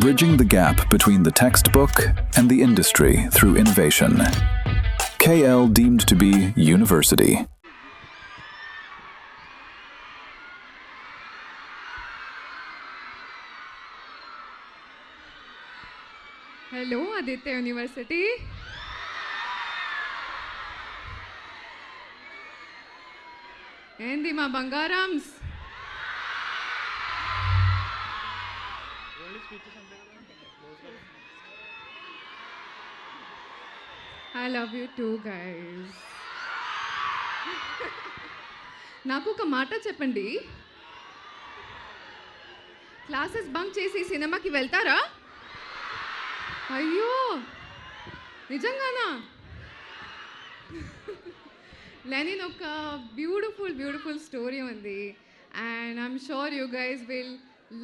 bridging the gap between the textbook and the industry through innovation. KL deemed to be university. Hello, Aditya University. ఏంది మా బంగారమ్స్? I love you too, guys. నాకు ఒక మాట చెప్పండి, classes bunk చేసి సినిమాకి వెళ్తారా? అయ్యో, నిజంగానా? లెనిన్ ఒక బ్యూటిఫుల్ స్టోరీ ఉంది, and I'm sure you guys will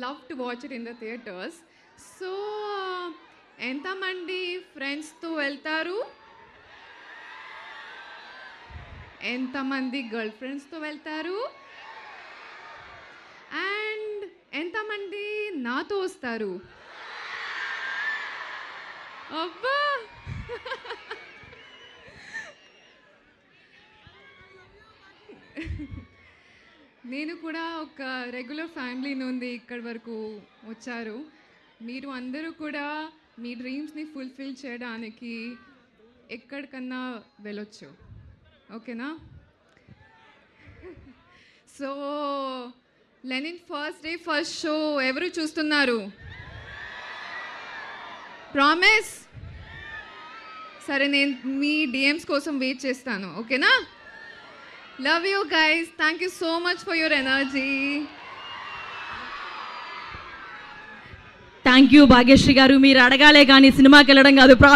love to watch it in the theatres. So ఎంతమంది ఫ్రెండ్స్తో వెళ్తారు? ఎంతమంది గర్ల్ ఫ్రెండ్స్తో వెళ్తారు? అండ్ ఎంతమంది నాతో వస్తారు? అబ్బా, నేను కూడా ఒక రెగ్యులర్ ఫ్యామిలీ నుండి ఇక్కడి వరకు వచ్చారు. మీరు అందరూ కూడా మీ డ్రీమ్స్ని ఫుల్ఫిల్ చేయడానికి ఎక్కడికన్నా వెళ్ళొచ్చు, ఓకేనా? So Lenin first day first show ఎవరు చూస్తున్నారు? ప్రామిస్? సరే, నేను మీ డిఎమ్స్ కోసం వెయిట్ చేస్తాను, ఓకేనా? Love you guys, thank you so much for your energy. Thank you Bhagyashree garu. మీరు అడగాలే కానీ సినిమాకి వెళ్ళడం కాదు.